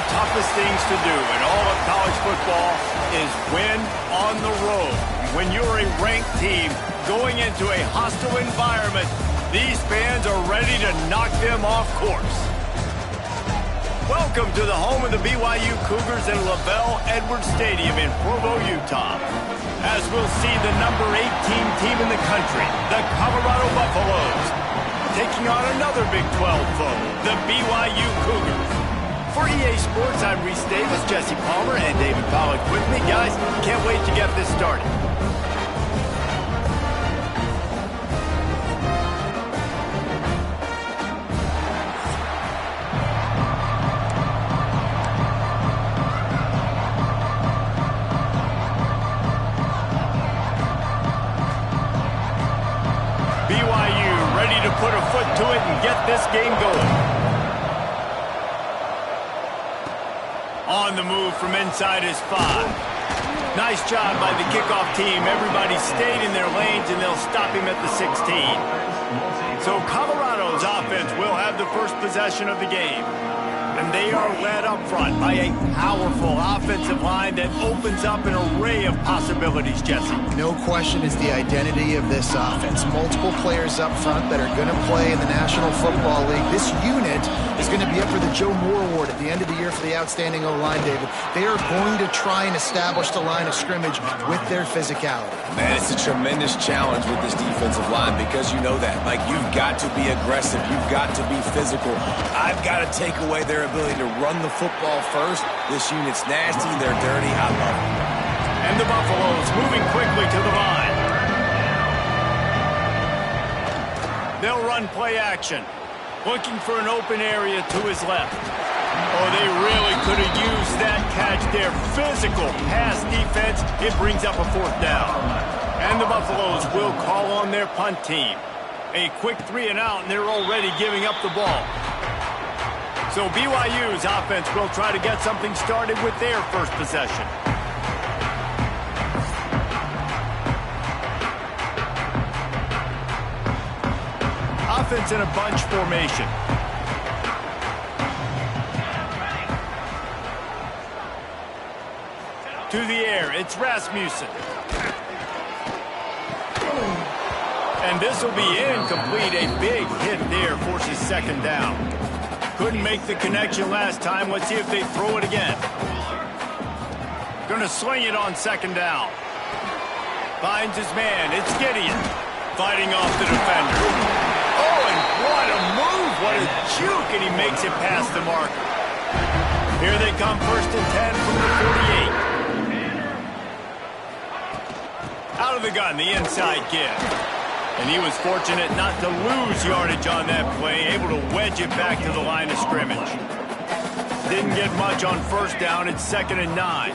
the toughest things to do in all of college football is win on the road. When you're a ranked team going into a hostile environment, these fans are ready to knock them off course. Welcome to the home of the BYU Cougars in LaVell Edwards Stadium in Provo, Utah. As we'll see the number 18 team in the country, the Colorado Buffaloes, taking on another Big 12 foe, the BYU Cougars. For EA Sports, I'm Reese Davis, Jesse Palmer, and David Pollack with me. Guys, can't wait to get this started. BYU ready to put a foot to it and get this game going. On the move from inside is 5. Nice job by the kickoff team. Everybody stayed in their lanes, and they'll stop him at the 16. So Colorado's offense will have the first possession of the game. And they are led up front by a powerful offensive line that opens up an array of possibilities, Jesse. No question is the identity of this offense. Multiple players up front that are going to play in the National Football League. This unit is going to be up for the Joe Moore Award at the end of the year for the outstanding O-line, David. They are going to try and establish the line of scrimmage with their physicality. Man, it's a tremendous challenge with this defensive line because you know that. Like, you've got to be aggressive. You've got to be physical. I've got to take away their ability to run the football first. This unit's nasty. They're dirty. I love it. And the Buffaloes moving quickly to the line. They'll run play action. Looking for an open area to his left. Oh, they really could have used that catch there. Physical pass defense. It brings up a 4th down. And the Buffaloes will call on their punt team. A quick 3 and out, and they're already giving up the ball. So BYU's offense will try to get something started with their first possession. Offense in a bunch formation. To the air, it's Rasmussen. And this will be incomplete. A big hit there forces 2nd down. Couldn't make the connection last time. Let's see if they throw it again. Gonna sling it on 2nd down. Finds his man. It's Gideon fighting off the defender. Oh, and what a move. What a juke. And he makes it past the marker. Here they come, 1st and 10 from the 48. Out of the gun, the inside give. And he was fortunate not to lose yardage on that play, able to wedge it back to the line of scrimmage. Didn't get much on 1st down. It's 2nd and 9.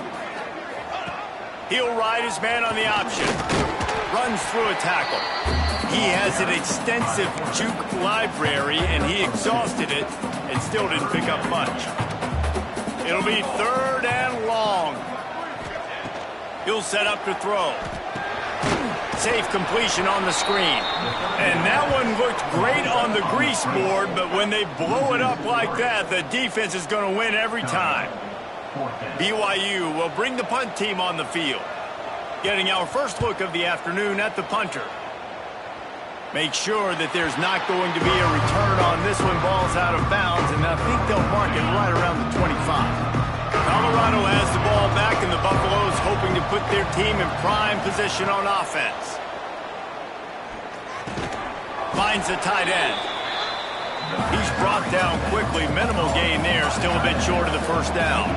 He'll ride his man on the option. Runs through a tackle. He has an extensive juke library, and he exhausted it and still didn't pick up much. It'll be 3rd and long. He'll set up to throw. Safe completion on the screen. And that one looked great on the grease board, but when they blow it up like that, the defense is going to win every time. BYU will bring the punt team on the field. Getting our first look of the afternoon at the punter. Make sure that there's not going to be a return on this one. Ball's out of bounds, and I think they'll mark it right around the 25. Colorado has the ball back, and the Buffaloes hoping to put their team in prime position on offense. Finds the tight end. He's brought down quickly. Minimal gain there. Still a bit short of the 1st down.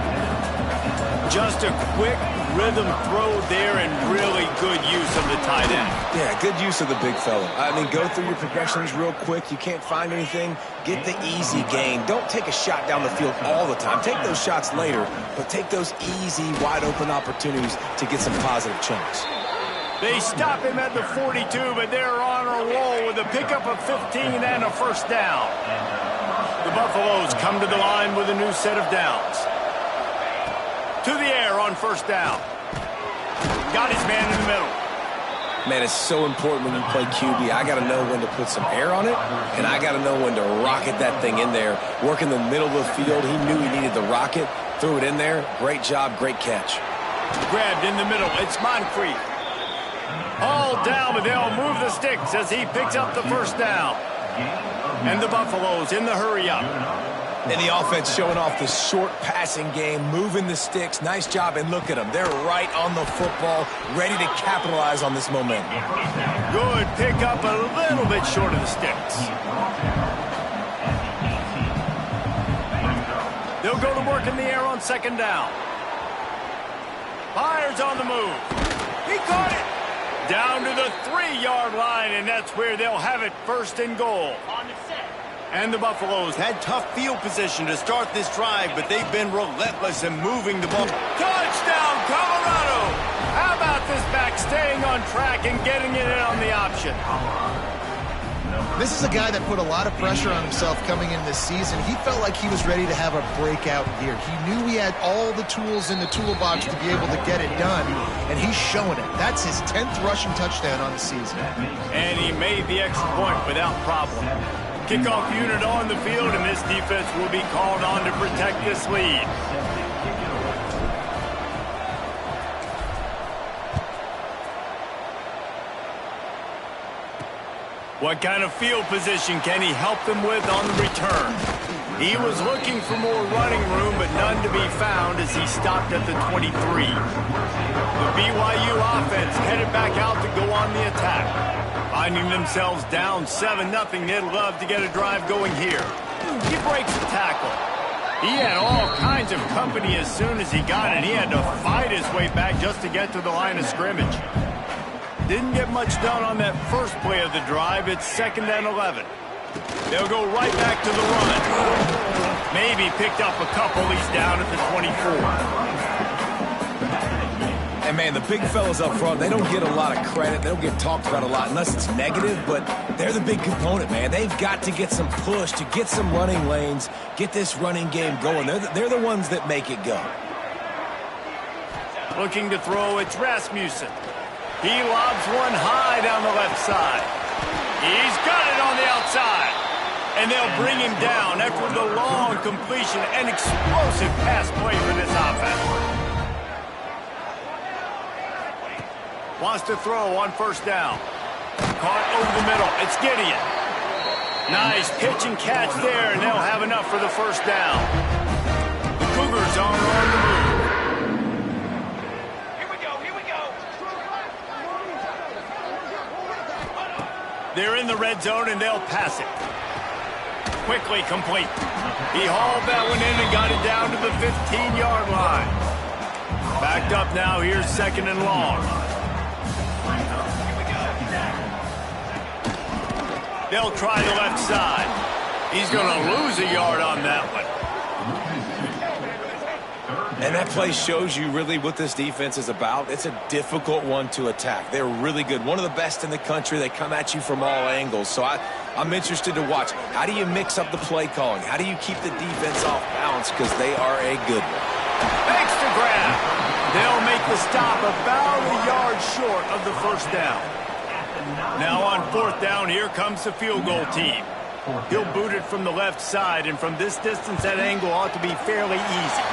Just a quick rhythm throw there and really good use of the tight end. Yeah, good use of the big fella. I mean, go through your progressions real quick. You can't find anything. Get the easy gain. Don't take a shot down the field all the time. Take those shots later, but take those easy, wide-open opportunities to get some positive chunks. They stop him at the 42, but they're on a roll with a pickup of 15 and a 1st down. The Buffaloes come to the line with a new set of downs. To the air on 1st down. Got his man in the middle. Man, it's so important when you play QB. I got to know when to put some air on it, and I got to know when to rocket that thing in there. Work in the middle of the field. He knew he needed the rocket. Threw it in there. Great job, great catch. Grabbed in the middle. It's Moncrief. All down, but they'll move the sticks as he picks up the first down. And the Buffaloes in the hurry-up. And the offense showing off the short passing game, moving the sticks. Nice job, and look at them. They're right on the football, ready to capitalize on this momentum. Good pick up, a little bit short of the sticks. They'll go to work in the air on second down. Fires on the move. He caught it. Down to the 3-yard line, and that's where they'll have it, first and goal. And the Buffaloes had tough field position to start this drive, but they've been relentless in moving the ball. Touchdown, Colorado! How about this back staying on track and getting it in on the option? This is a guy that put a lot of pressure on himself coming in this season. He felt like he was ready to have a breakout year. He knew he had all the tools in the toolbox to be able to get it done, and he's showing it. That's his 10th rushing touchdown on the season. And he made the extra point without problem. Kickoff unit on the field, and this defense will be called on to protect this lead. What kind of field position can he help them with on the return? He was looking for more running room, but none to be found as he stopped at the 23. The BYU offense headed back out to go on the attack. Finding themselves down 7-0, they'd love to get a drive going here. He breaks the tackle. He had all kinds of company as soon as he got it. He had to fight his way back just to get to the line of scrimmage. Didn't get much done on that first play of the drive. It's 2nd and 11. They'll go right back to the run. Maybe picked up a couple. He's down at the 24. And, man, the big fellas up front, they don't get a lot of credit. They don't get talked about a lot unless it's negative, but they're the big component, man. They've got to get some push, to get some running lanes, get this running game going. They're the ones that make it go. Looking to throw, it's Rasmussen. He lobs one high down the left side. He's got it on the outside. And they'll bring him down after the long completion. An explosive pass play for this offense. Wants to throw on first down. Caught over the middle. It's Gideon. Nice pitch and catch there, and they'll have enough for the first down. The Cougars are on the move. They're in the red zone, and they'll pass it. Quickly complete. He hauled that one in and got it down to the 15-yard line. Backed up now. Here's 2nd and long. They'll try the left side. He's going to lose a yard on that one. And that play shows you really what this defense is about. It's a difficult one to attack. They're really good. One of the best in the country. They come at you from all angles. So I'm interested to watch. How do you mix up the play calling? How do you keep the defense off balance? Because they are a good one. Thanks to grab. They'll make the stop about a yard short of the first down. Now on 4th down, here comes the field goal team. He'll boot it from the left side, and from this distance, that angle ought to be fairly easy.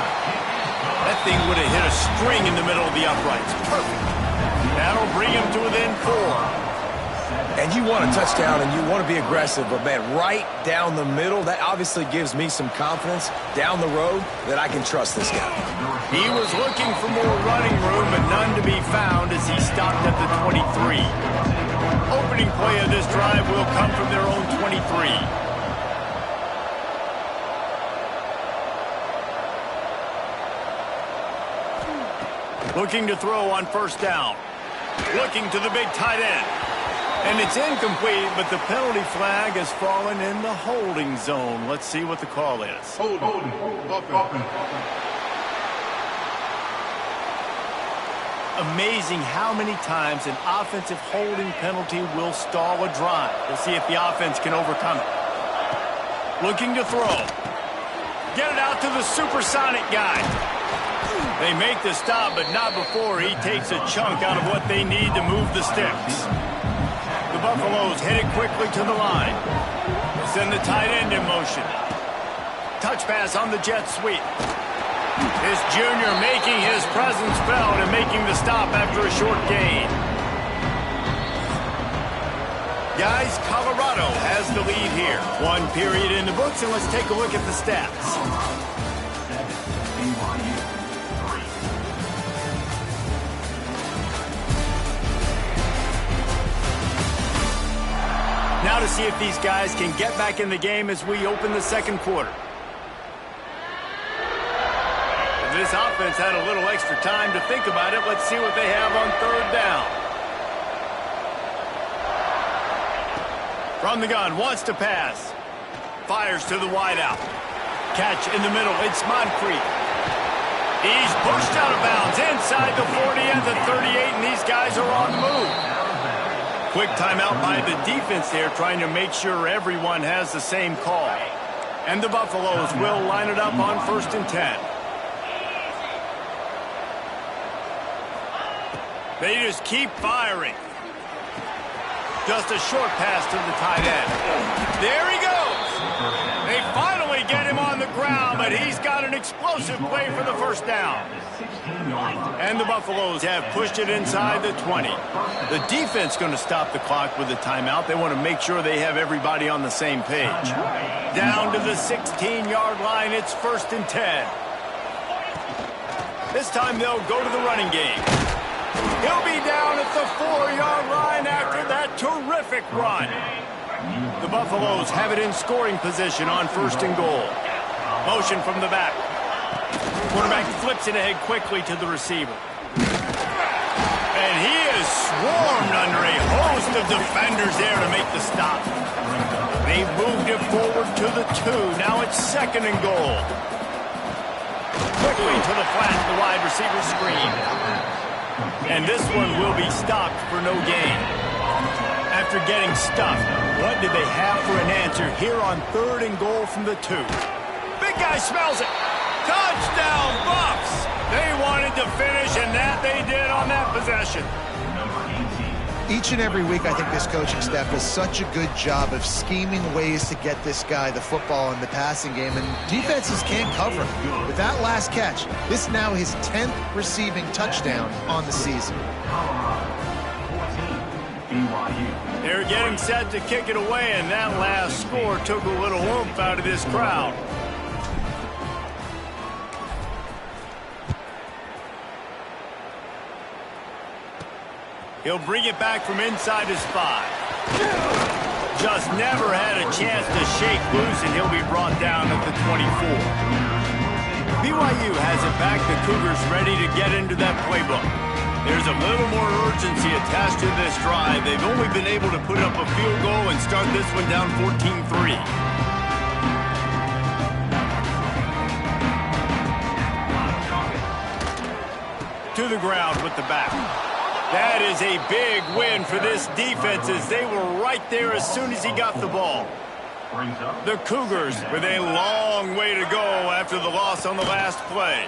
That thing would have hit a string in the middle of the uprights. Perfect. That'll bring him to within 4. And you want a touchdown, and you want to be aggressive, but, man, right down the middle, that obviously gives me some confidence down the road that I can trust this guy. He was looking for more running room, but none to be found as he stopped at the 23. Opening play of this drive will come from their own 23. Looking to throw on first down. Looking to the big tight end. And it's incomplete, but the penalty flag has fallen in the holding zone. Let's see what the call is. Holding. Amazing how many times an offensive holding penalty will stall a drive. We'll see if the offense can overcome it. Looking to throw. Get it out to the supersonic guy. They make the stop, but not before he takes a chunk out of what they need to move the sticks. The Buffaloes head it quickly to the line. Send the tight end in motion. Touch pass on the jet sweep. This junior making his presence felt and making the stop after a short gain. Guys, Colorado has the lead here. 1 period in the books, and let's take a look at the stats. Now to see if these guys can get back in the game as we open the second quarter. If this offense had a little extra time to think about it, let's see what they have on third down. From the gun, wants to pass. Fires to the wideout. Catch in the middle, it's Moncrief. He's pushed out of bounds inside the 40 and the 38, and these guys are on the move. Quick timeout by the defense there, trying to make sure everyone has the same call. And the Buffaloes will line it up on 1st and 10. They just keep firing. Just a short pass to the tight end. There he goes. They finally get him on the ground, but he's got an explosive play for the first down. And the Buffaloes have pushed it inside the 20. The defense going to stop the clock with a timeout. They want to make sure they have everybody on the same page. Down to the 16-yard line, it's 1st and 10. This time they'll go to the running game. He'll be down at the 4-yard line after that terrific run. The Buffaloes have it in scoring position on 1st and goal. Motion from the back. Quarterback flips it ahead quickly to the receiver. And he is swarmed under a host of defenders there to make the stop. They've moved it forward to the 2. Now it's 2nd and goal. Quickly to the flat, the wide receiver screen. And this one will be stopped for no gain. After getting stuffed, what did they have for an answer here on 3rd and goal from the 2? Big guy smells it. Touchdown, Buffs! They wanted to finish, and that they did on that possession. Each and every week, I think this coaching staff does such a good job of scheming ways to get this guy the football in the passing game, and defenses can't cover him. With that last catch, this is now his 10th receiving touchdown on the season. They're getting set to kick it away, and that last score took a little oomph out of this crowd. He'll bring it back from inside his 5. Just never had a chance to shake loose, and he'll be brought down at the 24. BYU has it back. The Cougars ready to get into that playbook. There's a little more urgency attached to this drive. They've only been able to put up a field goal and start this one down 14-3. To the ground with the back. That is a big win for this defense as they were right there as soon as he got the ball. The Cougars with a long way to go after the loss on the last play.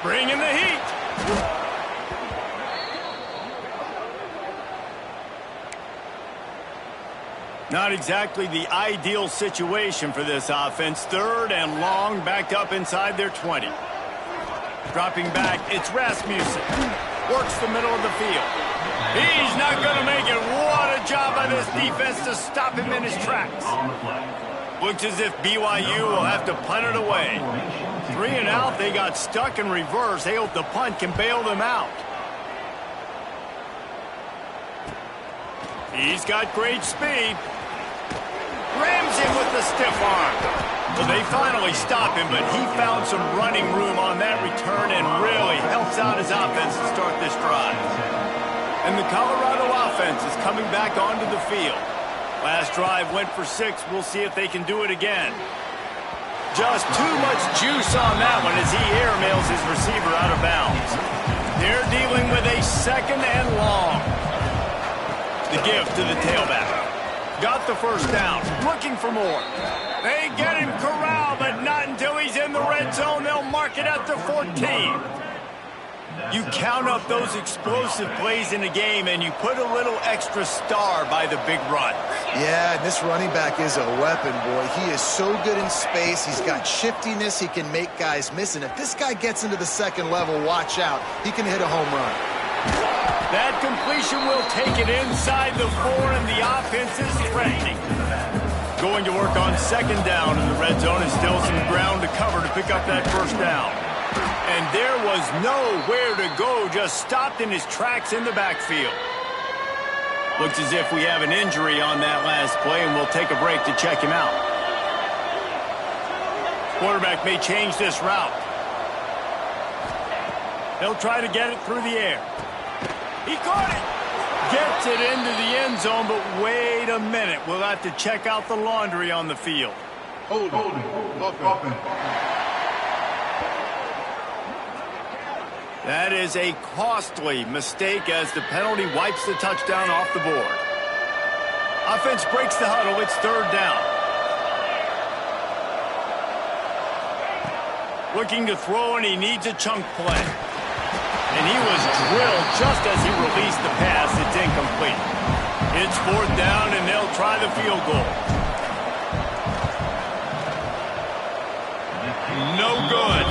Bringing the heat. Not exactly the ideal situation for this offense. 3rd and long, backed up inside their 20. Dropping back, it's Rasmussen. Works the middle of the field. He's not going to make it. What a job by this defense to stop him in his tracks. Looks as if BYU will have to punt it away. 3 and out, they got stuck in reverse. They hope the punt can bail them out. He's got great speed. Rams him with the stiff arm. Well, they finally stop him, but he found some running room on that return and really helps out his offense to start this drive. And the Colorado offense is coming back onto the field. Last drive went for 6. We'll see if they can do it again. Just too much juice on that one as he airmails his receiver out of bounds. They're dealing with a 2nd and long. The give to the tailback. Got the first down. Looking for more. They get him corralled, but not until he's in the red zone. They'll mark it at the 14. You count up those explosive plays in a game, and you put a little extra star by the big run. Yeah, and this running back is a weapon, boy. He is so good in space. He's got shiftiness. He can make guys miss. And if this guy gets into the second level, watch out. He can hit a home run. That completion will take it inside the 4, and the offense is threatening. Going to work on second down in the red zone, and still some ground to cover to pick up that first down. And there was nowhere to go, just stopped in his tracks in the backfield. Looks as if we have an injury on that last play, and we'll take a break to check him out. Quarterback may change this route. He'll try to get it through the air. He caught it. Gets it into the end zone, but wait a minute. We'll have to check out the laundry on the field. Hold it. That is a costly mistake as the penalty wipes the touchdown off the board. Offense breaks the huddle. It's third down. Looking to throw, and he needs a chunk play. And he was drilled just as he released the pass. It's incomplete. It's fourth down, and they'll try the field goal. No good.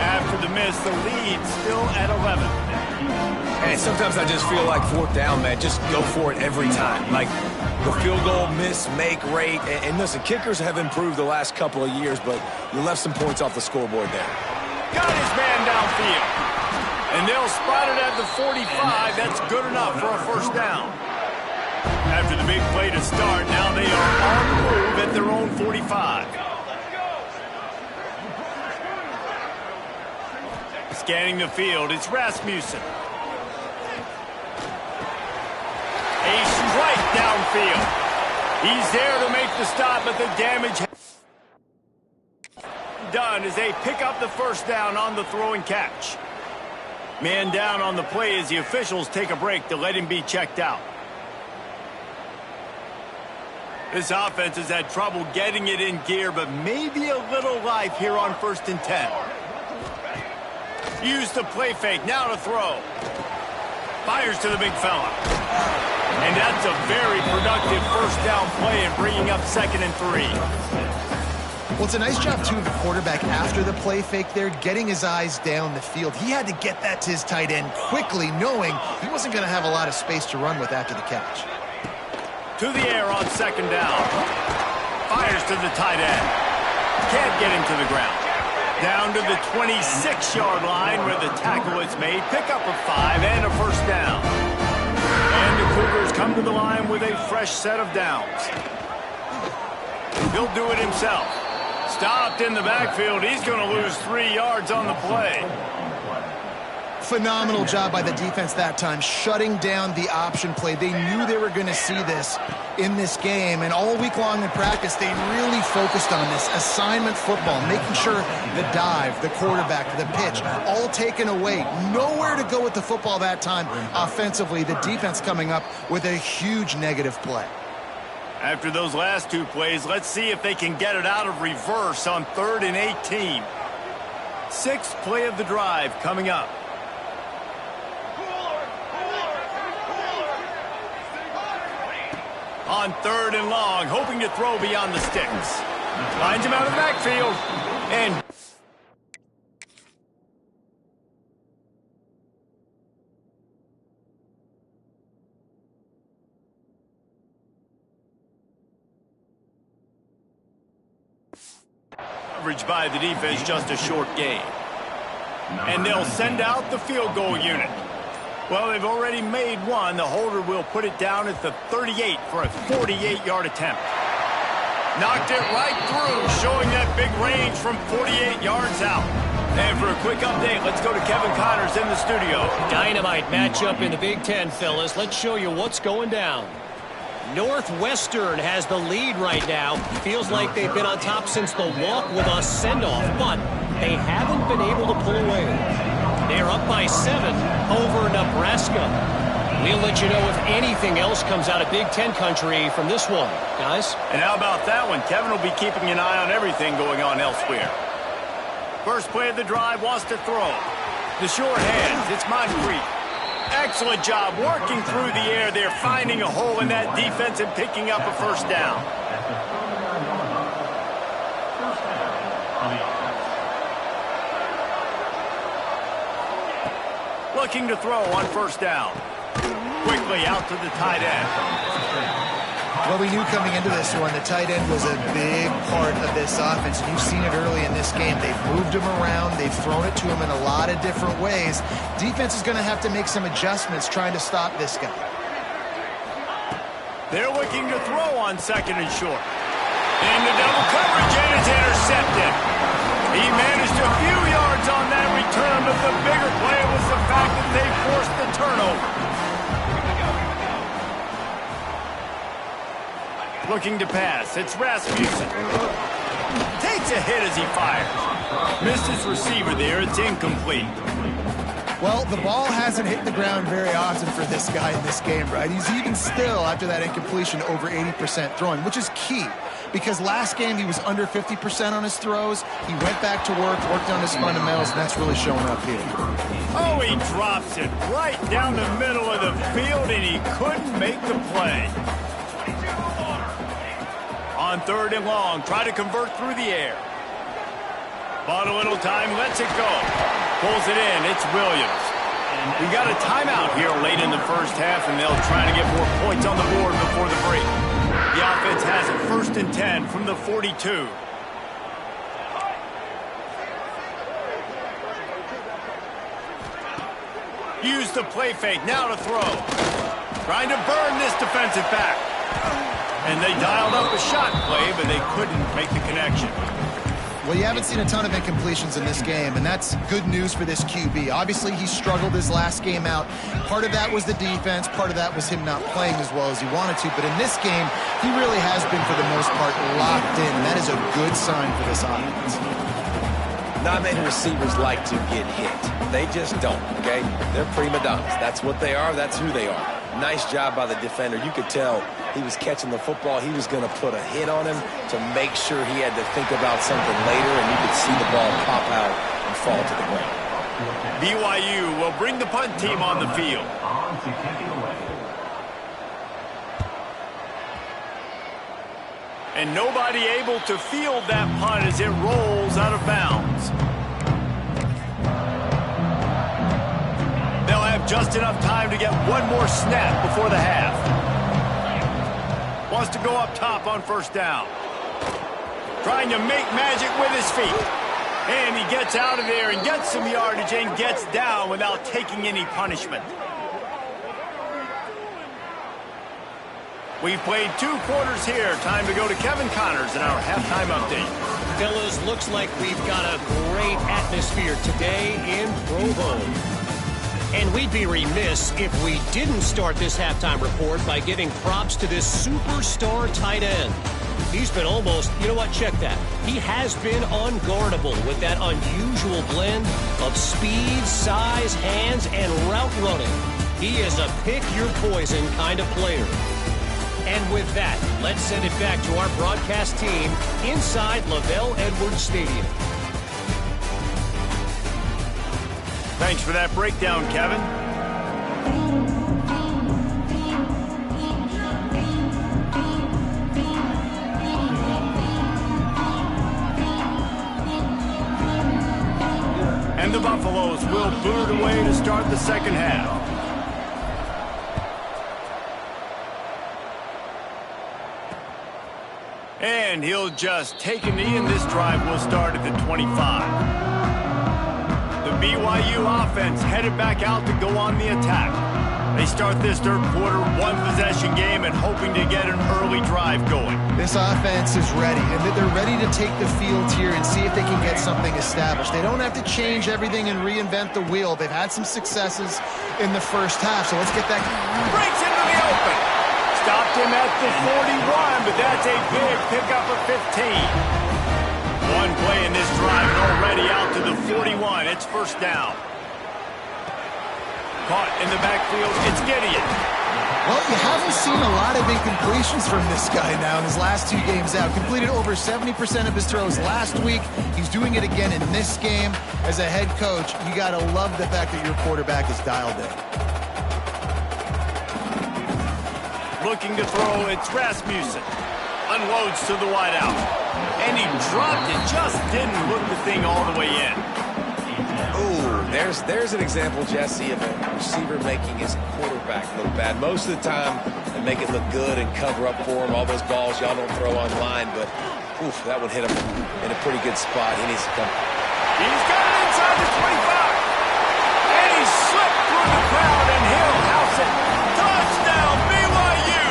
After the miss, the lead still at 11. And sometimes I just feel like fourth down, man, just go for it every time. Like the field goal miss, make rate. And listen, kickers have improved the last couple of years, but you left some points off the scoreboard there. Got his man downfield. And they'll spot it at the 45. That's good enough for a first down. After the big play to start, now they are on the move at their own 45. Scanning the field, it's Rasmussen. A strike downfield. He's there to make the stop, but the damage done as they pick up the first down on the throw and catch. Man down on the play as the officials take a break to let him be checked out. This offense has had trouble getting it in gear, but maybe a little life here on 1st and 10. Use the play fake, now to throw. Fires to the big fella. And that's a very productive first down play and bringing up 2nd and 3. Well, it's a nice job, too, of the quarterback after the play fake there, getting his eyes down the field. He had to get that to his tight end quickly, knowing he wasn't going to have a lot of space to run with after the catch. To the air on 2nd down. Fires to the tight end. Can't get him to the ground. Down to the 26-yard line where the tackle is made. Pick up a 5 and a first down. And the Cougars come to the line with a fresh set of downs. He'll do it himself. Stopped in the backfield. He's going to lose 3 yards on the play. Phenomenal job by the defense that time, shutting down the option play. They knew they were going to see this in this game, and all week long in practice, they really focused on this assignment football, making sure the dive, the quarterback, the pitch, all taken away. Nowhere to go with the football that time offensively. The defense coming up with a huge negative play. After those last 2 plays, let's see if they can get it out of reverse on 3rd and 18. 6th play of the drive coming up. On 3rd and long, hoping to throw beyond the sticks. Finds him out of the backfield. And coverage by the defense, just a short gain. And they'll send out the field goal unit. Well, they've already made one. The holder will put it down at the 38 for a 48-yard attempt. Knocked it right through, showing that big range from 48 yards out. And for a quick update, let's go to Kevin Connors in the studio. Dynamite matchup in the Big Ten, fellas. Let's show you what's going down. Northwestern has the lead right now. Feels like they've been on top since the walk with us send-off, but they haven't been able to pull away. They're up by 7 over Nebraska. We'll let you know if anything else comes out of Big Ten country from this one, guys. And how about that one? Kevin will be keeping an eye on everything going on elsewhere. First play of the drive, wants to throw. The short hands, it's Moncrief. Excellent job working through the air there, finding a hole in that defense and picking up a first down. Looking to throw on first down. Quickly out to the tight end. Well, we knew coming into this one, the tight end was a big part of this offense, and you've seen it early in this game. They've moved him around. They've thrown it to him in a lot of different ways. Defense is going to have to make some adjustments trying to stop this guy. They're looking to throw on second and short. Into double coverage, and it's intercepted. He managed a few yards on that return, but the bigger play was the fact that they forced the turnover. Looking to pass, it's Rasmussen. Takes a hit as he fires. Missed his receiver there, it's incomplete. Well, the ball hasn't hit the ground very often for this guy in this game, right? He's even still, after that incompletion, over 80% throwing, which is key. Because last game, he was under 50% on his throws. He went back to work, worked on his fundamentals, and that's really showing up here. Oh, he drops it right down the middle of the field, and he couldn't make the play. On third and long, try to convert through the air. Bought a little time, lets it go. Pulls it in, it's Williams. We got a timeout here late in the first half, and they'll try to get more points on the board before the break. The offense has it 1st and 10 from the 42. Use the play fake, now to throw. Trying to burn this defensive back. And they dialed up a shot play, but they couldn't make the connection. Well, you haven't seen a ton of incompletions in this game, and that's good news for this QB. Obviously, he struggled his last game out. Part of that was the defense. Part of that was him not playing as well as he wanted to. But in this game, he really has been, for the most part, locked in, and that is a good sign for this offense. Not many receivers like to get hit. They just don't, okay? They're prima donnas. That's what they are. That's who they are. Nice job by the defender. You could tell he was catching the football. He was going to put a hit on him to make sure he had to think about something later, and you could see the ball pop out and fall to the ground. BYU will bring the punt team on the field. And nobody able to field that punt as it rolls out of bounds. They'll have just enough time to get one more snap before the half. Wants to go up top on first down. Trying to make magic with his feet. And he gets out of there and gets some yardage and gets down without taking any punishment. We've played 2 quarters here. Time to go to Kevin Connors in our halftime update. Fellas, looks like we've got a great atmosphere today in Provo. And we'd be remiss if we didn't start this halftime report by giving props to this superstar tight end. He's been almost, you know what, check that. He has been unguardable with that unusual blend of speed, size, hands, and route running. He is a pick-your-poison kind of player. And with that, let's send it back to our broadcast team inside LaVell Edwards Stadium. Thanks for that breakdown, Kevin. And the Buffaloes will boot it away to start the second half. And he'll just take a knee, and this drive will start at the 25. The BYU offense headed back out to go on the attack. They start this third quarter, 1-possession game, and hoping to get an early drive going. This offense is ready, and they're ready to take the field here and see if they can get something established. They don't have to change everything and reinvent the wheel. They've had some successes in the first half, so let's get that. Breaks into the open. Stopped him at the 41, but that's a big pickup of 15. One play in this drive and already out to the 41. It's first down. Caught in the backfield, it's Gideon. haven't seen a lot of incompletions from this guy now in his last 2 games out. Completed over 70% of his throws last week. He's doing it again in this game. As a head coach, you got to love the fact that your quarterback is dialed in. Looking to throw, it's Rasmussen. Unloads to the wideout. And he dropped it, just didn't hook the thing all the way in. Ooh, there's an example, Jesse, of a receiver making his quarterback look bad. Most of the time, they make it look good and cover up for him. All those balls y'all don't throw online, but oof, that would hit him in a pretty good spot. He needs to come. He's got it inside the 25. And he slipped through the crowd, and he'll house it. Touchdown, BYU!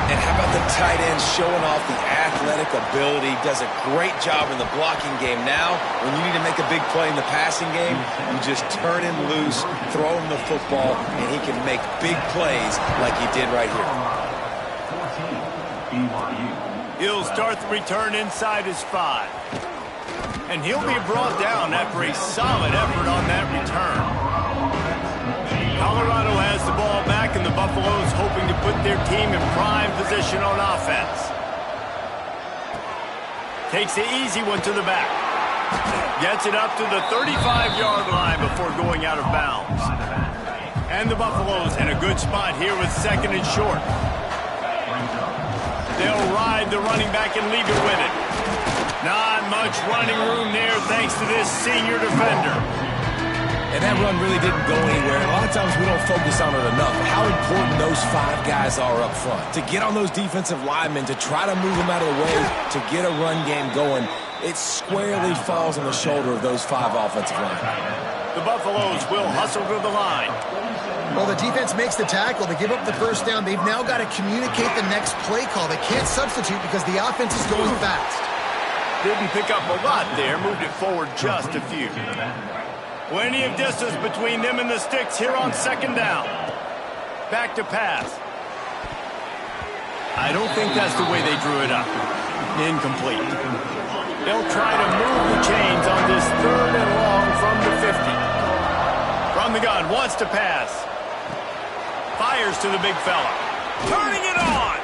And how about the tight end showing off the athletic ability? Does a great job in the blocking game. Now, when you need to make a big play in the passing game, you just turn him loose, throw him the football, and he can make big plays like he did right here. He'll start the return inside his 5. And he'll be brought down after a solid effort on that return. Colorado has the ball back, and the Buffaloes hoping to put their team in prime position on offense. Takes the easy one to the back. Gets it up to the 35-yard line before going out of bounds. And the Buffaloes in a good spot here with 2nd and short. They'll ride the running back and leave it with it. Not much running room there thanks to this senior defender. And that run really didn't go anywhere. A lot of times we don't focus on it enough. How important those 5 guys are up front. To get on those defensive linemen, to try to move them out of the way, to get a run game going, it squarely falls on the shoulder of those 5 offensive linemen. The Buffaloes will hustle to the line. Well, the defense makes the tackle. They give up the first down. They've now got to communicate the next play call. They can't substitute because the offense is going fast. Didn't pick up a lot there. Moved it forward just a few. Plenty of distance between them and the sticks here on 2nd down. Back to pass. I don't think that's the way they drew it up. Incomplete. They'll try to move the chains on this 3rd and long from the 50. From the gun, wants to pass. Fires to the big fella. Turning it on.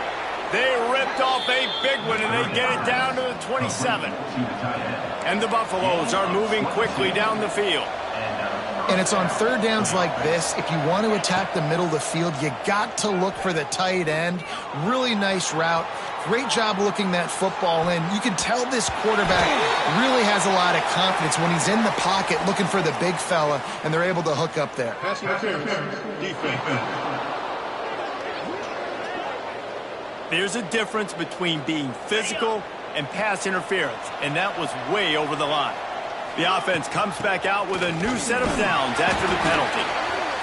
They ripped off a big one, and they get it down to the 27. And the Buffaloes are moving quickly down the field. And it's on 3rd downs like this. If you want to attack the middle of the field, you got to look for the tight end. Really nice route. Great job looking that football in. You can tell this quarterback really has a lot of confidence when he's in the pocket looking for the big fella, and they're able to hook up there. Pass interference. Defense. There's a difference between being physical and pass interference, and that was way over the line. The offense comes back out with a new set of downs after the penalty.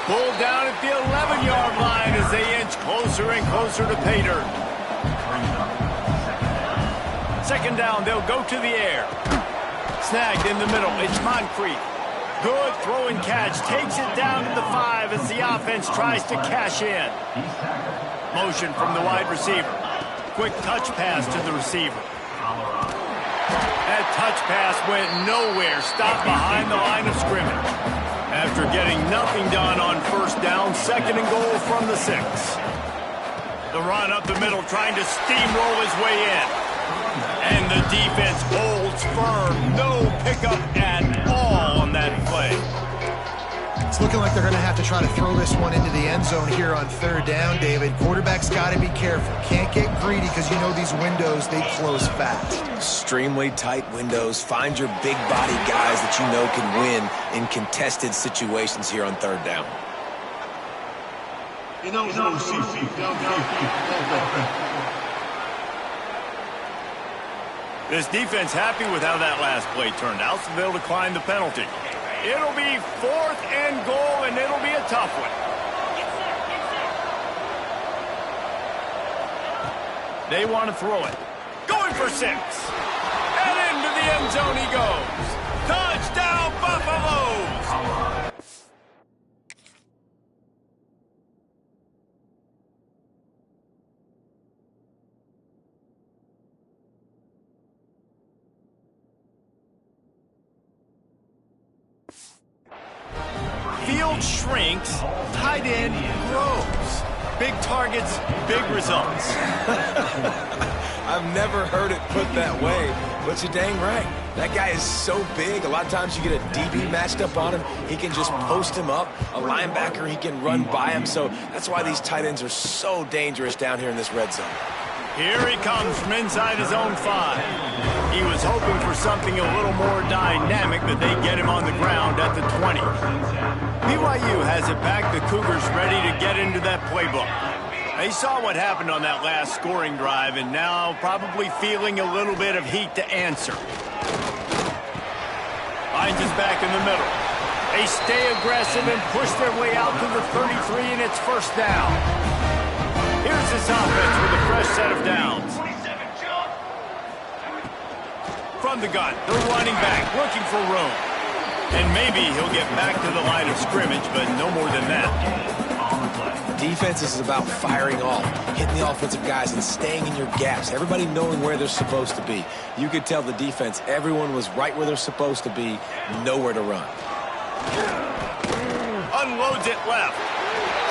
Pulled down at the 11-yard line as they inch closer and closer to pay dirt. 2nd down, they'll go to the air. Snagged in the middle, it's Moncrief. Good throw and catch, takes it down to the 5 as the offense tries to cash in. Motion from the wide receiver. Quick touch pass to the receiver. That touch pass went nowhere, stopped behind the line of scrimmage. After getting nothing done on 1st down, 2nd and goal from the 6. The run up the middle, trying to steamroll his way in. And the defense holds firm. No pickup at all on that play. It's looking like they're going to have to try to throw this one into the end zone here on 3rd down, David. Quarterback's got to be careful. Can't get greedy because you know these windows, they close fast. Extremely tight windows. Find your big body guys that you know can win in contested situations here on 3rd down. This defense happy with how that last play turned out, so they'll decline the penalty. It'll be 4th and goal, and it'll be a tough one. They want to throw it. Going for 6. And into the end zone he goes. Touchdown, Buffaloes! Field shrinks, tight end grows. Big targets, big results. I've never heard it put that way, but you're dang right. That guy is so big, a lot of times you get a DB matched up on him. He can just post him up. A linebacker, he can run by him. So that's why these tight ends are so dangerous down here in this red zone. Here he comes from inside his own 5. He was hoping for something a little more dynamic, but they get him on the ground at the 20. BYU has it back. The Cougars ready to get into that playbook. They saw what happened on that last scoring drive, and now probably feeling a little bit of heat to answer. Hines is back in the middle. They stay aggressive and push their way out to the 33, and it's first down. Here's this offense with a fresh set of downs. From the gun, they're running back, looking for room. And maybe he'll get back to the line of scrimmage, but no more than that. Defense is about firing off, hitting the offensive guys and staying in your gaps. Everybody knowing where they're supposed to be. You could tell the defense, everyone was right where they're supposed to be, nowhere to run. Unloads it left.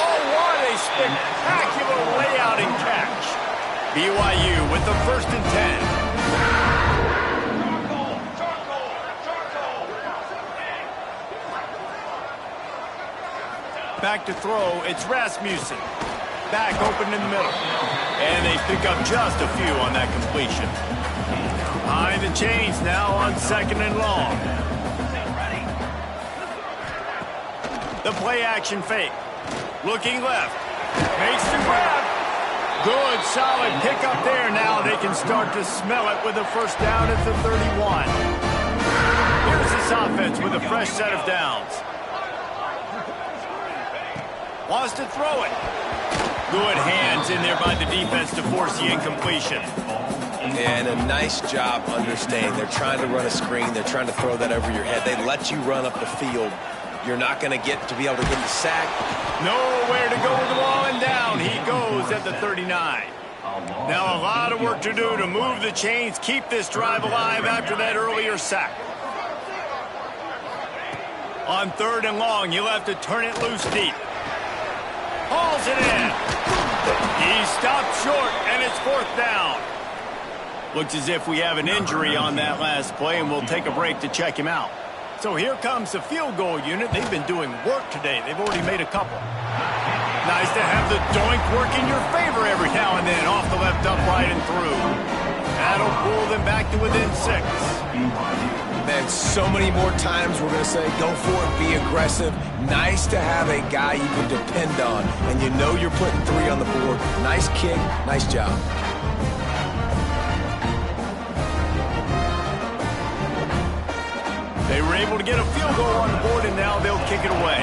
Oh, what a spectacular layout and catch. BYU with the 1st and 10. Back to throw, it's Rasmussen. Back open in the middle. And they pick up just a few on that completion. Behind the chains now on 2nd and long. The play action fake. Looking left. Makes the grab. Good, solid pickup there. Now they can start to smell it with a first down at the 31. Here's this offense with a fresh set of downs. Wants to throw it. Good hands in there by the defense to force the incompletion. And a nice job understanding. They're trying to run a screen. They're trying to throw that over your head. They let you run up the field. You're not going to be able to get the sack. Nowhere to go with the ball, and down he goes at the 39. Now a lot of work to do to move the chains, keep this drive alive after that earlier sack. On 3rd and long, you'll have to turn it loose deep. Hauls it in. He stopped short, and it's 4th down. Looks as if we have an injury on that last play, and we'll take a break to check him out. So here comes the field goal unit. They've been doing work today. They've already made a couple. Nice to have the doink work in your favor every now and then. Off the left upright and through. That'll pull them back to within 6. Man, so many more times we're going to say, go for it, be aggressive. Nice to have a guy you can depend on, and you know you're putting 3 on the board. Nice kick, nice job. They were able to get a field goal on the board, and now they'll kick it away.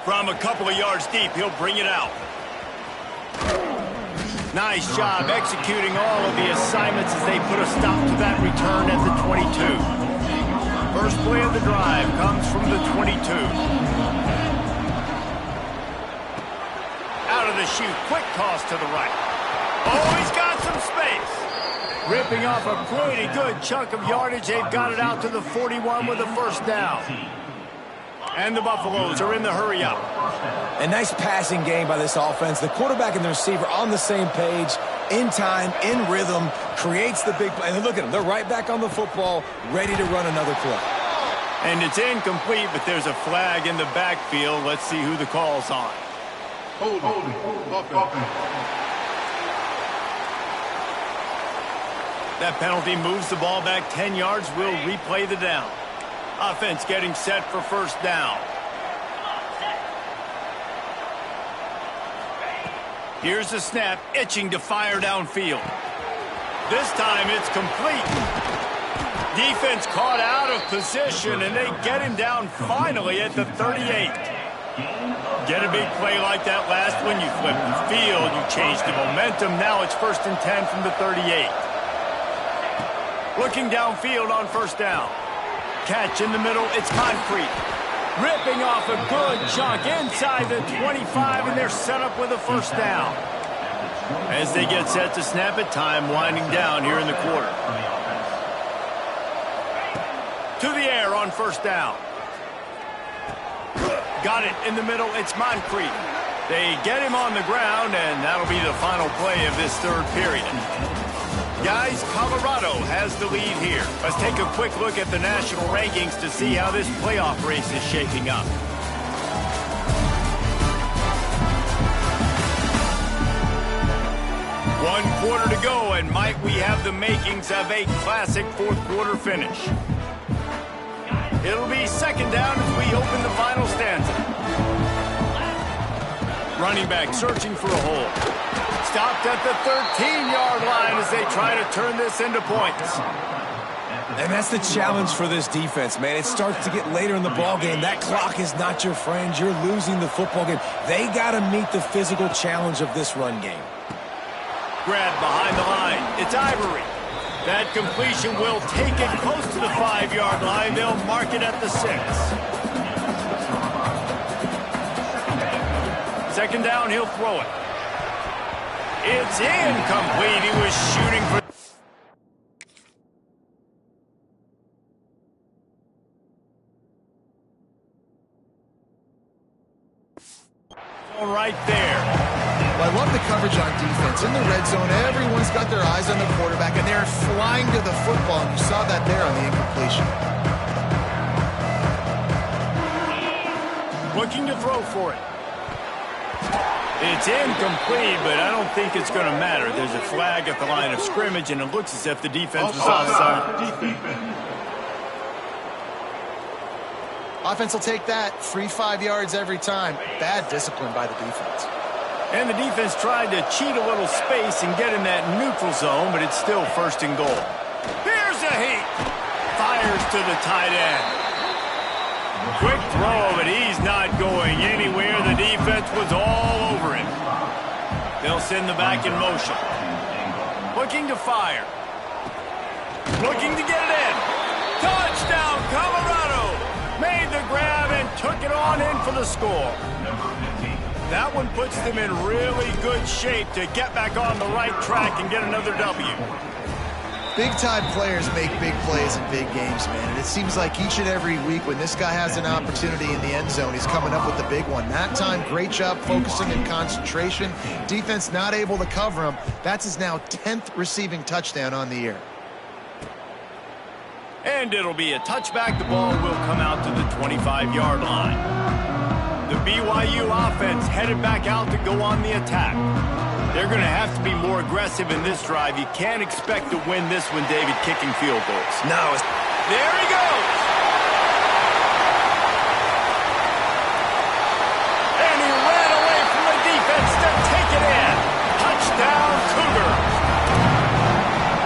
From a couple of yards deep, he'll bring it out. Nice job executing all of the assignments as they put a stop to that return at the 22. First play of the drive comes from the 22. Out of the chute, quick toss to the right. Oh, he's got some space. Ripping off a pretty good chunk of yardage. They've got it out to the 41 with a first down. And the Buffaloes are in the hurry up. A nice passing game by this offense. The quarterback and the receiver on the same page, in time, in rhythm, creates the big play. And look at them. They're right back on the football, ready to run another play. And it's incomplete, but there's a flag in the backfield. Let's see who the call's on. Holding. That penalty moves the ball back 10 yards. We'll replay the down. Offense getting set for first down. Here's the snap, itching to fire downfield. This time it's complete. Defense caught out of position, and they get him down finally at the 38. Get a big play like that last one, you flip the field, you change the momentum. Now it's 1st and 10 from the 38. Looking downfield on first down. Catch in the middle, it's concrete. Ripping off a good chunk inside the 25, and they're set up with a first down. As they get set to snap it, time winding down here in the quarter. To the air on first down. Got it in the middle. It's Moncrief. They get him on the ground, and that'll be the final play of this third period. Guys, Colorado has the lead here. Let's take a quick look at the national rankings to see how this playoff race is shaping up. One quarter to go, and might we have the makings of a classic fourth-quarter finish. It'll be second down as we open the final stanza. Running back searching for a hole. Stopped at the 13-yard line as they try to turn this into points. And that's the challenge for this defense, man. It starts to get later in the ballgame. That clock is not your friend. You're losing the football game. They got to meet the physical challenge of this run game. Grab behind the line. It's Ivory. That completion will take it close to the 5-yard line. They'll mark it at the 6. Second down, he'll throw it. It's incomplete. He was shooting for... right there. Well, I love the coverage on defense. In the red zone, everyone's got their eyes on the quarterback, and they're flying to the football, and you saw that there on the incompletion. Looking to throw for it. It's incomplete, but I don't think it's going to matter. There's a flag at the line of scrimmage, and it looks as if the defense was offside. Offense will take that. Free 5 yards every time. Bad discipline by the defense. And the defense tried to cheat a little space and get in that neutral zone, but it's still first and goal. Here's a heat. Fires to the tight end. Quick throw, but he's not going anywhere. The defense was all over him. They'll send the back in motion. Looking to fire. Looking to get it in. Touchdown, Colorado! Made the grab and took it on in for the score. That one puts them in really good shape to get back on the right track and get another W. Big-time players make big plays in big games, man. And it seems like each and every week when this guy has an opportunity in the end zone, he's coming up with the big one. That time, great job focusing and concentration. Defense not able to cover him. That's his now 10th receiving touchdown on the year. And it'll be a touchback. The ball will come out to the 25-yard line. The BYU offense headed back out to go on the attack. They're going to have to be more aggressive in this drive. You can't expect to win this one, David, kicking field goals. No. There he goes. And he ran away from the defense to take it in. Touchdown, Cougars.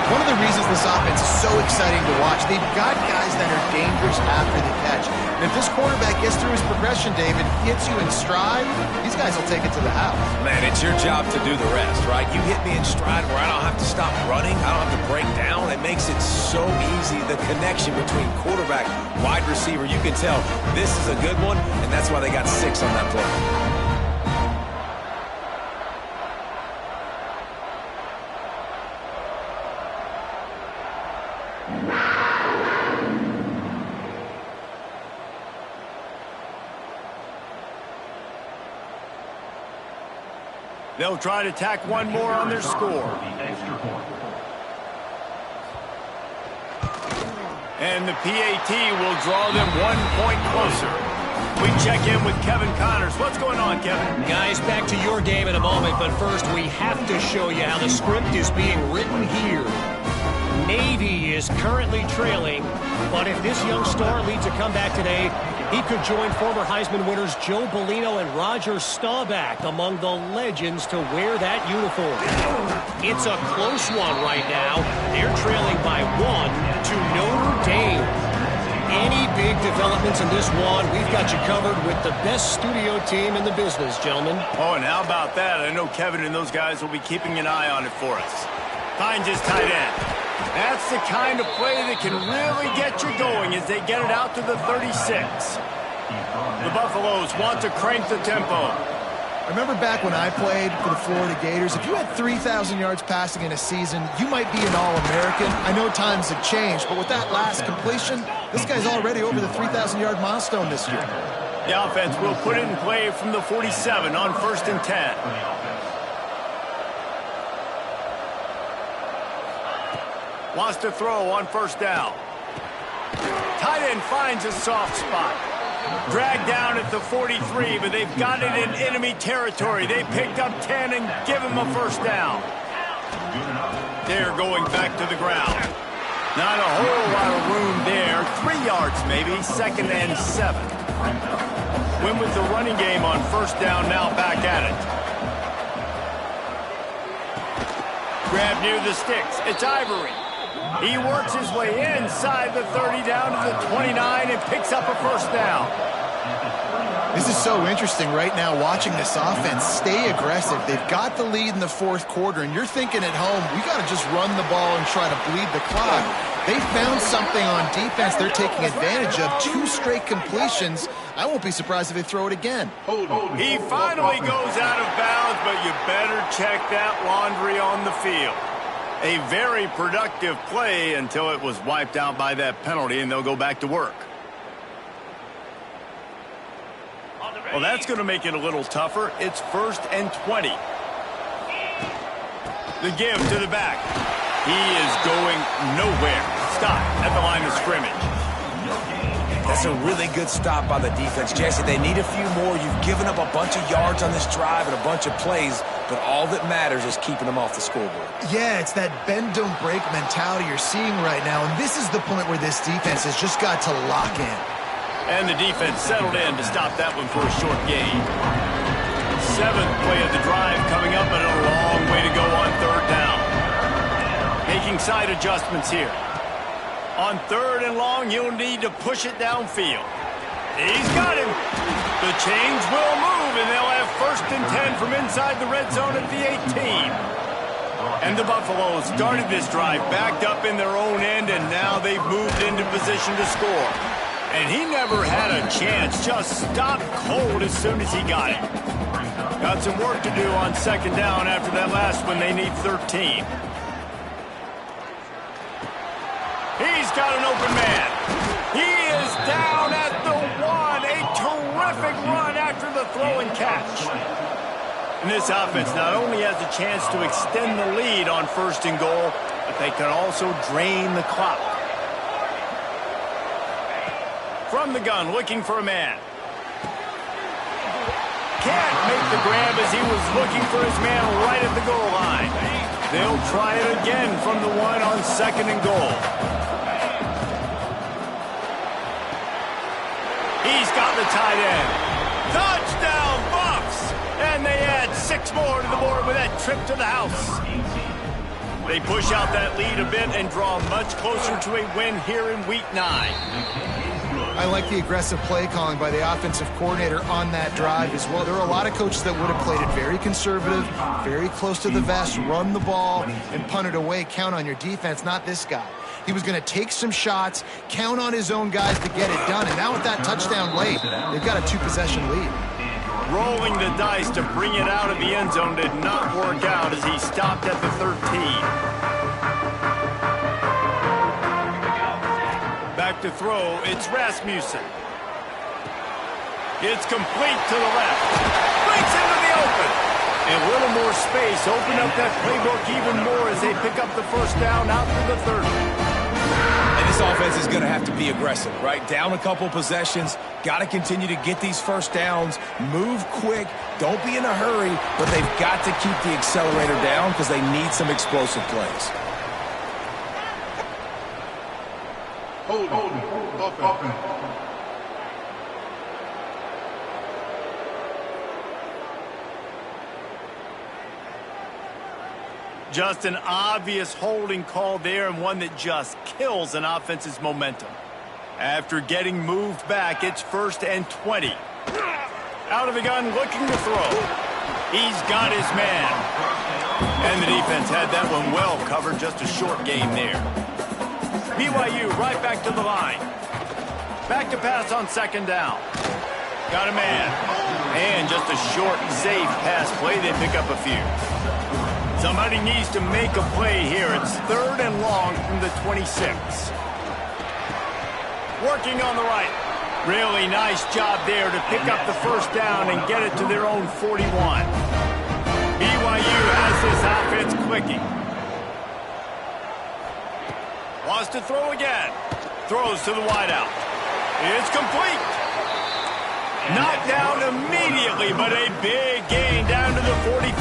One of the reasons this offense is so exciting to watch, they've got guys that are dangerous after the catch. And if this quarterback gets through his progression, David, hits you in stride, these guys will take it to the house. Man, it's your job to do the rest, right? You hit me in stride where I don't have to stop running. I don't have to break down. It makes it so easy. The connection between quarterback, wide receiver, you can tell this is a good one, and that's why they got 6 on that play. They'll try to tack one more on their score. And the PAT will draw them 1 point closer. We check in with Kevin Connors. What's going on, Kevin? Guys, back to your game in a moment, but first we have to show you how the script is being written here. Navy is currently trailing, but if this young star leads a comeback today, he could join former Heisman winners Joe Bellino and Roger Staubach among the legends to wear that uniform. It's a close one right now. They're trailing by 1 to Notre Dame. Any big developments in this one, we've got you covered with the best studio team in the business, gentlemen. Oh, and how about that? I know Kevin and those guys will be keeping an eye on it for us. Finds his tight end. That's the kind of play that can really get you going as they get it out to the 36. The Buffaloes want to crank the tempo. I remember back when I played for the Florida Gators, if you had 3,000 yards passing in a season, you might be an All-American. I know times have changed, but with that last completion, this guy's already over the 3,000-yard milestone this year. The offense will put it in play from the 47 on 1st and 10. Wants to throw on 1st down. Tight end finds a soft spot. Dragged down at the 43, but they've got it in enemy territory. They picked up 10 and give him a 1st down. They're going back to the ground. Not a whole lot of room there. 3 yards maybe, 2nd and 7. Went with the running game on 1st down, now back at it. Grab near the sticks. It's Ivory. He works his way inside the 30 down to the 29 and picks up a 1st down. This is so interesting right now watching this offense stay aggressive. They've got the lead in the 4th quarter, and you're thinking at home, we got to just run the ball and try to bleed the clock. They found something on defense they're taking advantage of. 2 straight completions. I won't be surprised if they throw it again. He finally goes out of bounds, but you better check that laundry on the field. A very productive play until it was wiped out by that penalty, and they'll go back to work. Well, that's going to make it a little tougher. It's 1st and 20. The give to the back. He is going nowhere. Stop at the line of scrimmage. That's a really good stop by the defense, Jesse. They need a few more. You've given up a bunch of yards on this drive and a bunch of plays, but all that matters is keeping them off the scoreboard. Yeah, it's that bend, don't break mentality you're seeing right now, and this is the point where this defense has just got to lock in. And the defense settled in to stop that one for a short gain. 7th play of the drive coming up, and a long way to go on 3rd down. Making side adjustments here. On 3rd and long, he'll need to push it downfield. He's got him. The chains will move, and they'll have 1st and 10 from inside the red zone at the 18. And the Buffaloes started this drive backed up in their own end, and now they've moved into position to score. And he never had a chance, just stopped cold as soon as he got it. Got some work to do on 2nd down after that last one. They need 13. He's got an open man. He is down at the 1. A terrific run after the throw and catch. And this offense not only has a chance to extend the lead on 1st and goal, but they can also drain the clock. From the gun, looking for a man. Can't make the grab as he was looking for his man right at the goal line. They'll try it again from the 1 on 2nd and goal. He's got the tight end. Touchdown, Buffs! And they add 6 more to the board with that trip to the house. They push out that lead a bit and draw much closer to a win here in Week 9. I like the aggressive play calling by the offensive coordinator on that drive as well. There are a lot of coaches that would have played it very conservative, very close to the vest, run the ball, and punt it away. Count on your defense, not this guy. He was going to take some shots, count on his own guys to get it done. And now with that touchdown late, they've got a 2-possession lead. Rolling the dice to bring it out of the end zone did not work out as he stopped at the 13. Back to throw, it's Rasmussen. It's complete to the left. Breaks into the open. And a little more space. Open up that playbook even more as they pick up the 1st down out to the 30. And this offense is going to have to be aggressive, right? Down a couple possessions. Got to continue to get these 1st downs. Move quick. Don't be in a hurry. But they've got to keep the accelerator down because they need some explosive plays. Hold offense. Just an obvious holding call there, and one that just kills an offense's momentum. After getting moved back, it's 1st and 20. Out of the gun, looking to throw. He's got his man. And the defense had that one well covered, just a short gain there. BYU right back to the line. Back to pass on 2nd down. Got a man. And just a short, safe pass play. They pick up a few. Somebody needs to make a play here. It's 3rd and long from the 26. Working on the right. Really nice job there to pick up the first down and get it to their own 41. BYU has this offense clicking. Wants to throw again. Throws to the wideout. It's complete. Knocked down immediately, but a big gain down to the 45.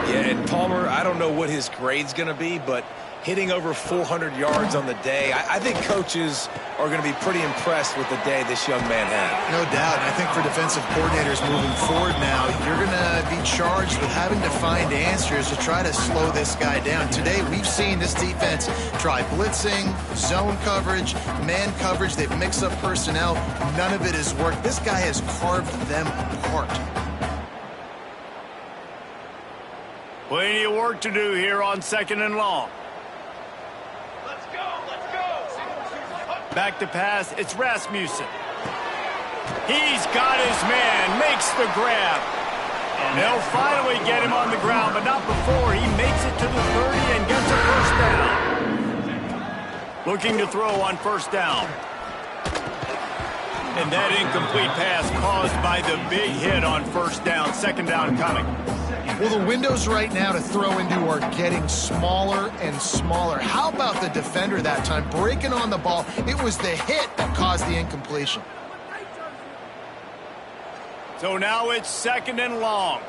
Yeah, and Palmer, I don't know what his grade's going to be, but hitting over 400 yards on the day, I think coaches are going to be pretty impressed with the day this young man had. No doubt. And I think for defensive coordinators moving forward now, you're going to be charged with having to find answers to try to slow this guy down. Today, we've seen this defense try blitzing, zone coverage, man coverage. They've mixed up personnel. None of it has worked. This guy has carved them apart. Plenty of work to do here on 2nd and long. Back to pass, it's Rasmussen. He's got his man, makes the grab. They'll finally get him on the ground, but not before he makes it to the 30 and gets a first down. Looking to throw on first down. And that incomplete pass caused by the big hit on first down. 2nd down coming. Well, the windows right now to throw into are getting smaller and smaller. How about the defender that time breaking on the ball? It was the hit that caused the incompletion. So now it's 2nd and long.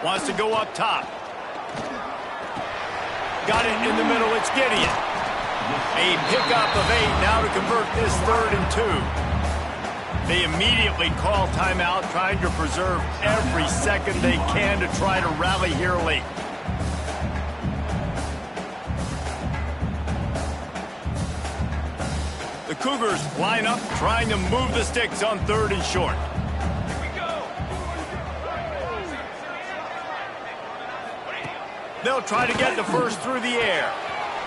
Wants to go up top. Got it in the middle. It's Gideon. A pickup of 8 now to convert this 3rd and 2. They immediately call timeout, trying to preserve every second they can to try to rally here late. The Cougars line up, trying to move the sticks on 3rd and short. They'll try to get the first through the air.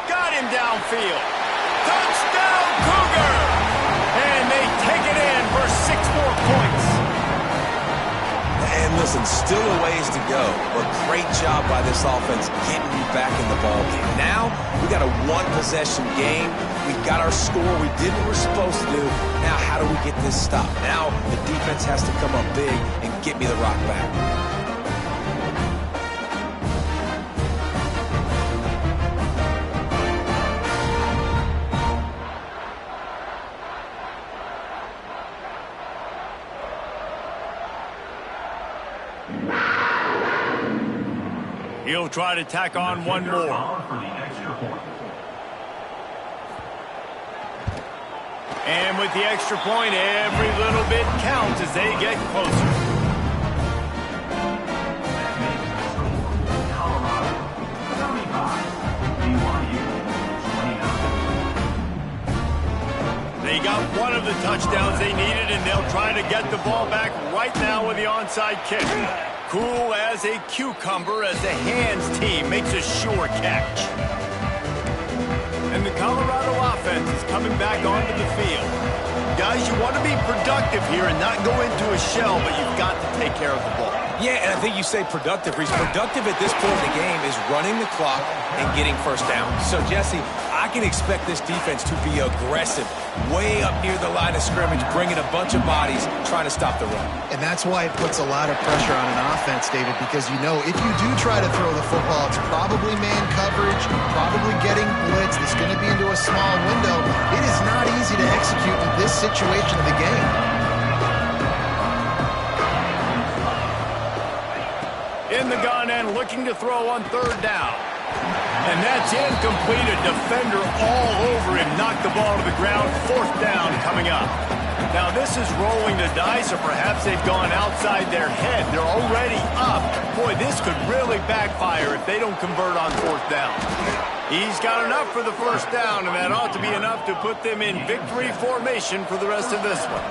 Got him downfield. Touchdown, Cougar! And they take it in for 6 more points. And listen, still a ways to go, but great job by this offense getting you back in the ballgame. Now, we got a one-possession game. We got our score. We did what we're supposed to do. Now, how do we get this stopped? Now, the defense has to come up big and get me the rock back. He'll try to tack on one more. And with the extra point, every little bit counts as they get closer. They got one of the touchdowns they needed, and they'll try to get the ball back right now with the onside kick. Cool as a cucumber as the hands team makes a sure catch. And the Colorado offense is coming back onto the field. Guys, you want to be productive here and not go into a shell, but you've got to take care of the ball. Yeah, and I think you say productive. Reece, productive at this point in the game is running the clock and getting first down. So, Jesse, I can expect this defense to be aggressive, way up near the line of scrimmage, bringing a bunch of bodies, trying to stop the run. And that's why it puts a lot of pressure on an offense, David, because you know if you do try to throw the football, it's probably man coverage, probably getting blitzed. It's going to be into a small window. It is not easy to execute in this situation of the game. In the gun and looking to throw on 3rd down. And that's incomplete. A defender all over him. Knocked the ball to the ground. 4th down coming up. Now this is rolling the dice, or perhaps they've gone outside their head. They're already up. Boy, this could really backfire if they don't convert on 4th down. He's got enough for the first down, and that ought to be enough to put them in victory formation for the rest of this one.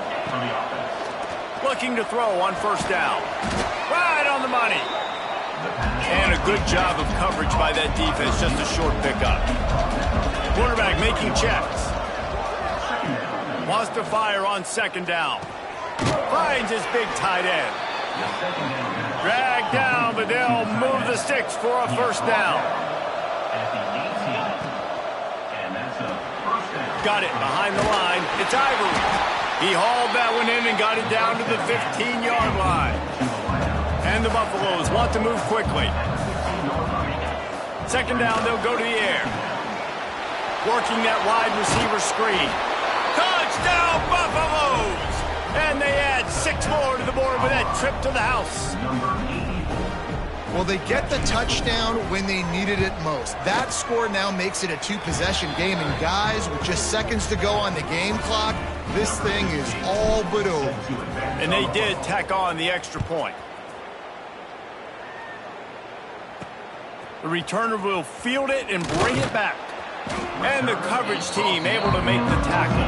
Looking to throw on 1st down. Right on the money. And a good job of coverage by that defense, just a short pickup. Quarterback making checks. Wants to fire on 2nd down. Finds his big tight end. Dragged down, but they'll move the sticks for a first down. got it behind the line. It's Ivory. He hauled that one in and got it down to the 15-yard line. And the Buffaloes want to move quickly. Second down, they'll go to the air. Working that wide receiver screen. Touchdown, Buffaloes! And they add 6 more to the board with that trip to the house. Well, they get the touchdown when they needed it most. That score now makes it a 2-possession game. And guys, with just seconds to go on the game clock, this thing is all but over. And they did tack on the extra point. The returner will field it and bring it back. And the coverage team able to make the tackle.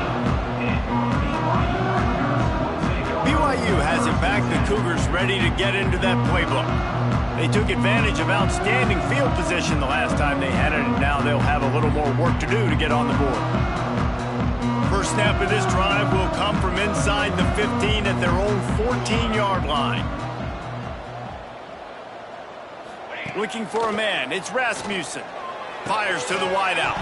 BYU has it back. The Cougars ready to get into that playbook. They took advantage of outstanding field position the last time they had it, and now they'll have a little more work to do to get on the board. First snap of this drive will come from inside the 15 at their own 14-yard line. Looking for a man. It's Rasmussen. Fires to the wideout.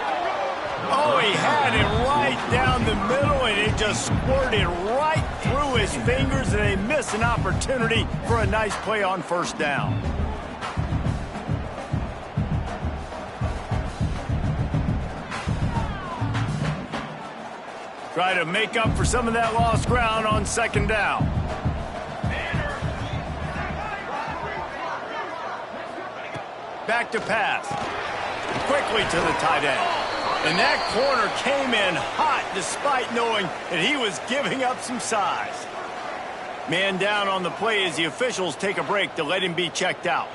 Oh, he had it right down the middle, and it just squirted right through his fingers, and they miss an opportunity for a nice play on first down. Try to make up for some of that lost ground on second down. Back to pass. Quickly to the tight end. And that corner came in hot despite knowing that he was giving up some size. Man down on the play as the officials take a break to let him be checked out.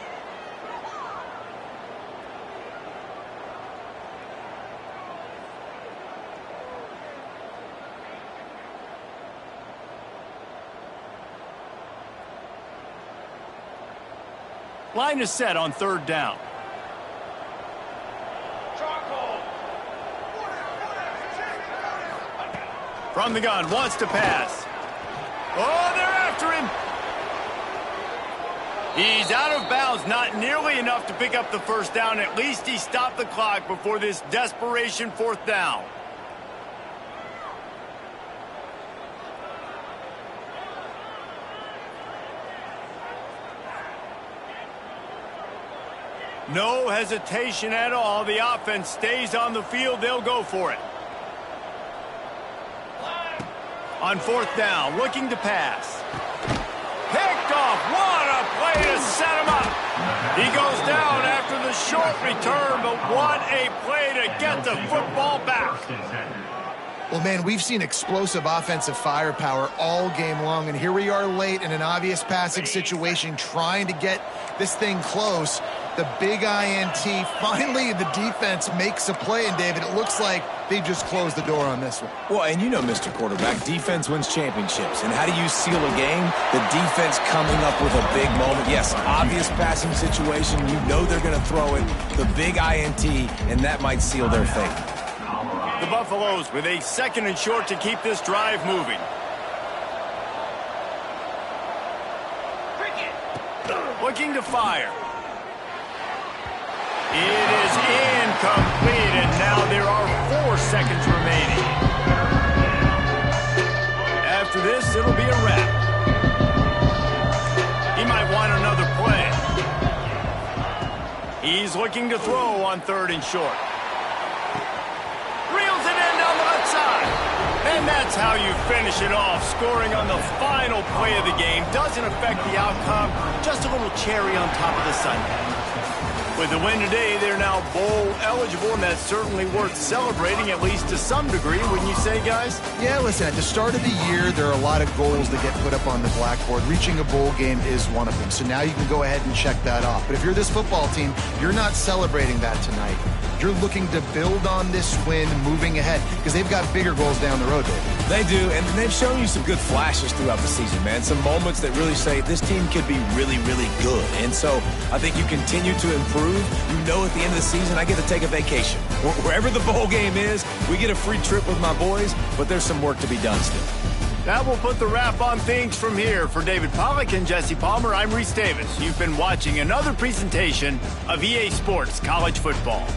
Line is set on third down. From the gun, wants to pass. Oh, they're after him. He's out of bounds, not nearly enough to pick up the first down. At least he stopped the clock before this desperation fourth down. No hesitation at all. The offense stays on the field. They'll go for it. On fourth down, looking to pass. Picked off. What a play to set him up. He goes down after the short return, but what a play to get the football back. Well, man, we've seen explosive offensive firepower all game long, and here we are late in an obvious passing situation trying to get this thing close. The big INT. Finally, the defense makes a play, and David, it looks like they just closed the door on this one. Well, and you know, Mr. Quarterback, defense wins championships. And how do you seal a game? The defense coming up with a big moment. Yes, obvious passing situation. You know they're going to throw it. The big INT, and that might seal their fate. The Buffaloes with a second and short to keep this drive moving. Looking to fire. It is incomplete, and now there are 4 seconds remaining. After this, it'll be a wrap. He might want another play. He's looking to throw on third and short. Reels it in down the left side. And that's how you finish it off. Scoring on the final play of the game doesn't affect the outcome. Just a little cherry on top of the sundae. With the win today, they're now bowl eligible, and that's certainly worth celebrating, at least to some degree, wouldn't you say, guys? Yeah, listen, at the start of the year, there are a lot of goals that get put up on the blackboard. Reaching a bowl game is one of them. So now you can go ahead and check that off. But if you're this football team, you're not celebrating that tonight. You're looking to build on this win moving ahead because they've got bigger goals down the road, David. They do, and they've shown you some good flashes throughout the season, man. Some moments that really say this team could be really, really good. And so I think you continue to improve. You know at the end of the season, I get to take a vacation. Wherever the bowl game is, we get a free trip with my boys, but there's some work to be done still. That will put the wrap on things from here. For David Pollack and Jesse Palmer, I'm Reese Davis. You've been watching another presentation of EA Sports College Football.